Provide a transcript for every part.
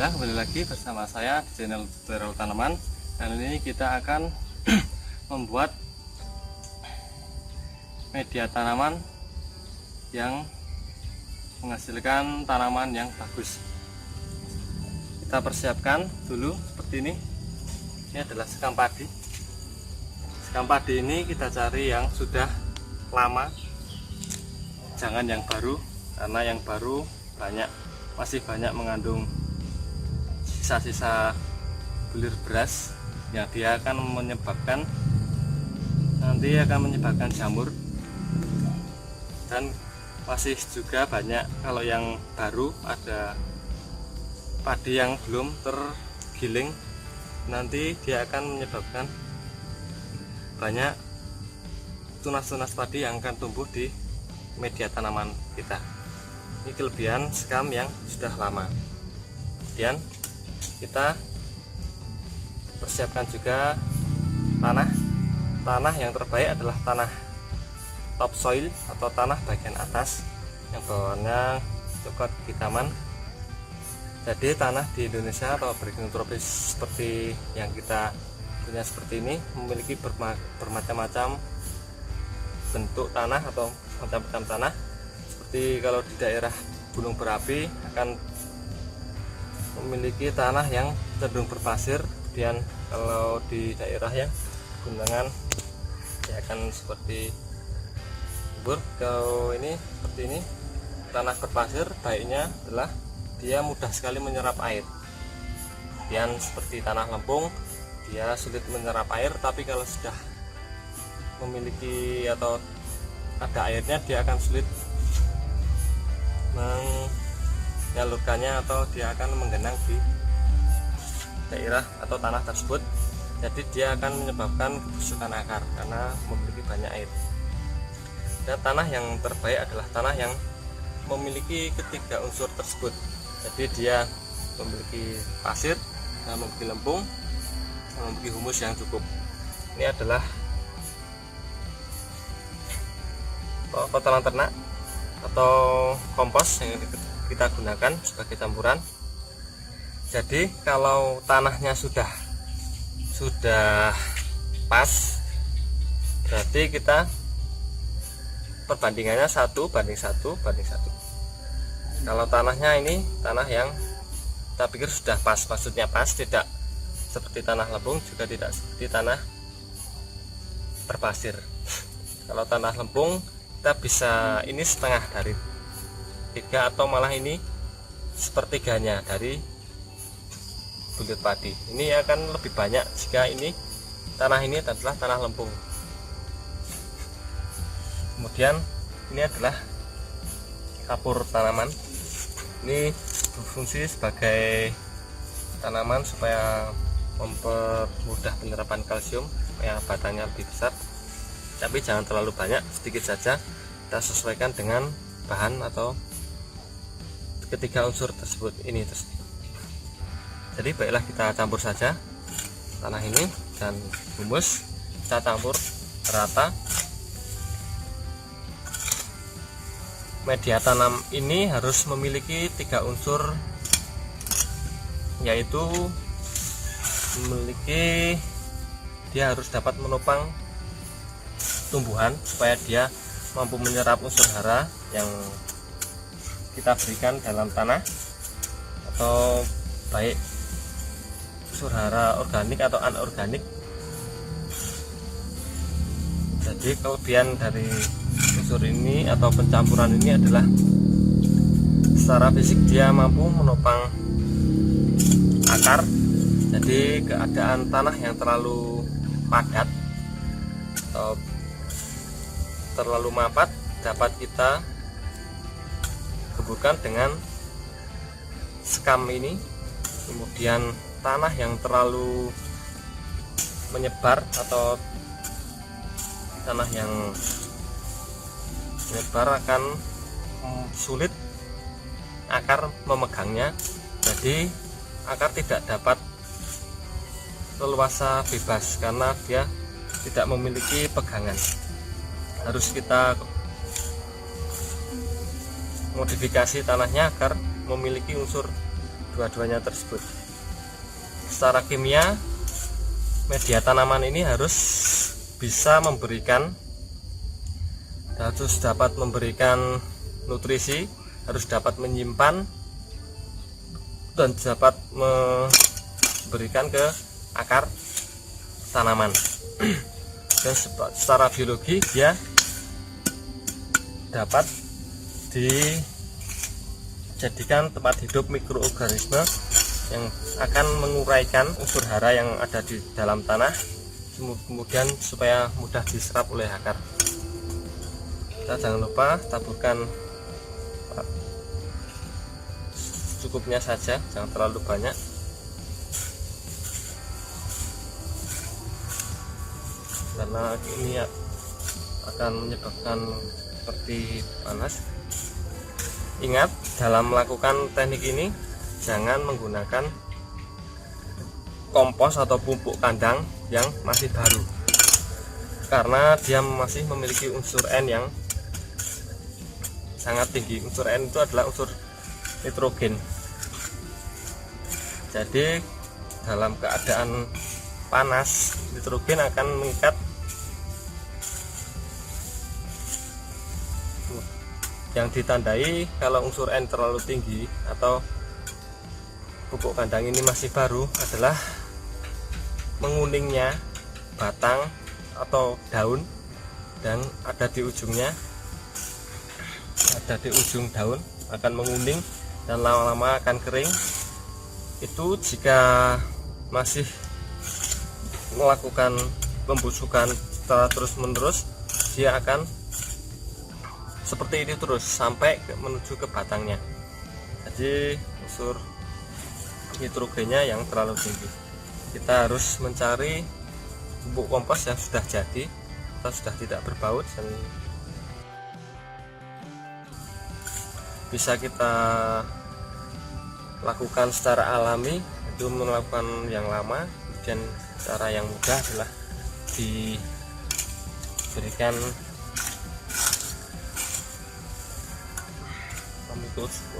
Alhamdulillah, kembali lagi bersama saya di channel tutorial tanaman. Dan ini kita akan membuat media tanaman yang menghasilkan tanaman yang bagus. Kita persiapkan dulu seperti ini. Ini adalah sekam padi. Sekam padi ini kita cari yang sudah lama, jangan yang baru, karena yang baru masih banyak mengandung sisa-sisa bulir beras yang dia akan menyebabkan jamur, dan masih juga banyak kalau yang baru ada padi yang belum tergiling, nanti dia akan menyebabkan banyak tunas-tunas padi yang akan tumbuh di media tanaman kita. Ini kelebihan sekam yang sudah lama. Kemudian kita persiapkan juga tanah yang terbaik adalah tanah topsoil atau tanah bagian atas yang bawahnya coklat kehitaman. Jadi tanah di Indonesia atau beriklim tropis seperti yang kita punya seperti ini memiliki bermacam-macam bentuk tanah atau macam-macam tanah. Seperti kalau di daerah gunung berapi akan memiliki tanah yang cenderung berpasir, kemudian kalau di daerah yang gunungan ya akan seperti subur. Kalau ini seperti ini tanah berpasir, baiknya adalah dia mudah sekali menyerap air. Kemudian seperti tanah lempung, dia sulit menyerap air, tapi kalau sudah memiliki atau ada airnya dia akan sulit menyalurkannya atau dia akan menggenang di daerah atau tanah tersebut. Jadi dia akan menyebabkan kebusukan akar karena memiliki banyak air. Dan tanah yang terbaik adalah tanah yang memiliki ketiga unsur tersebut. Jadi dia memiliki pasir, memiliki lempung, memiliki humus yang cukup. Ini adalah kotoran ternak atau kompos yang kita gunakan sebagai campuran. Jadi kalau tanahnya sudah pas, berarti kita perbandingannya 1:1:1. Kalau tanahnya ini tanah yang kita pikir sudah pas, maksudnya pas, tidak seperti tanah lempung, juga tidak seperti tanah berpasir. Kalau tanah lempung kita bisa ini setengah dari 3 atau malah ini sepertiganya dari bulir padi. Ini akan lebih banyak jika ini tanah ini adalah tanah lempung. Kemudian ini adalah kapur tanaman. Ini berfungsi sebagai tanaman supaya mempermudah penyerapan kalsium supaya batangnya lebih besar. Tapi jangan terlalu banyak, sedikit saja. Kita sesuaikan dengan bahan atau ketiga unsur tersebut ini. Jadi baiklah kita campur saja tanah ini dan humus, kita campur rata. Media tanam ini harus memiliki 3 unsur, yaitu dia harus dapat menopang tumbuhan supaya dia mampu menyerap unsur hara yang kita berikan dalam tanah, atau baik unsur hara organik atau anorganik. Jadi kelebihan dari unsur ini atau pencampuran ini adalah secara fisik dia mampu menopang akar. Jadi keadaan tanah yang terlalu padat atau terlalu mapat dapat kita geburkan dengan sekam ini. Kemudian tanah yang terlalu menyebar atau tanah yang menyebar akan sulit akar memegangnya. Jadi akar tidak dapat leluasa bebas karena dia tidak memiliki pegangan. Harus kita modifikasi tanahnya agar memiliki unsur dua-duanya tersebut. Secara kimia, media tanaman ini harus bisa memberikan, harus dapat memberikan nutrisi, harus dapat menyimpan dan dapat memberikan ke akar tanaman. Dan secara biologi dia dapat dijadikan tempat hidup mikroorganisme yang akan menguraikan unsur hara yang ada di dalam tanah, kemudian supaya mudah diserap oleh akar. Kita jangan lupa taburkan cukupnya saja, jangan terlalu banyak, karena ini akan menyebabkan seperti panas. Ingat, dalam melakukan teknik ini jangan menggunakan kompos atau pupuk kandang yang masih baru, karena dia masih memiliki unsur N yang sangat tinggi. Unsur N itu adalah unsur nitrogen. Jadi dalam keadaan panas, nitrogen akan mengikat. Yang ditandai kalau unsur N terlalu tinggi atau pupuk kandang ini masih baru adalah menguningnya batang atau daun, dan ada di ujungnya, ada di ujung daun akan menguning dan lama-lama akan kering. Itu jika masih melakukan pembusukan secara terus-menerus, dia akan seperti ini terus sampai menuju ke batangnya. Jadi unsur nitrogennya yang terlalu tinggi. Kita harus mencari pupuk kompos yang sudah jadi atau sudah tidak berbaut dan bisa kita lakukan secara alami. Itu melakukan yang lama, kemudian cara yang mudah adalah diberikan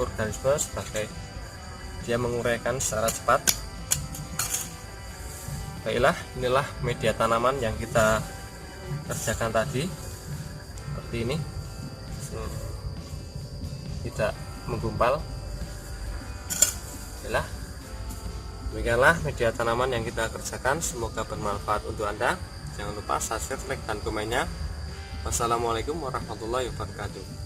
organisme sebagai dia menguraikan secara cepat. Baiklah, inilah media tanaman yang kita kerjakan tadi, seperti ini, tidak menggumpal. Baiklah, demikianlah media tanaman yang kita kerjakan. Semoga bermanfaat untuk Anda. Jangan lupa subscribe, like, dan komennya. Wassalamualaikum warahmatullahi wabarakatuh.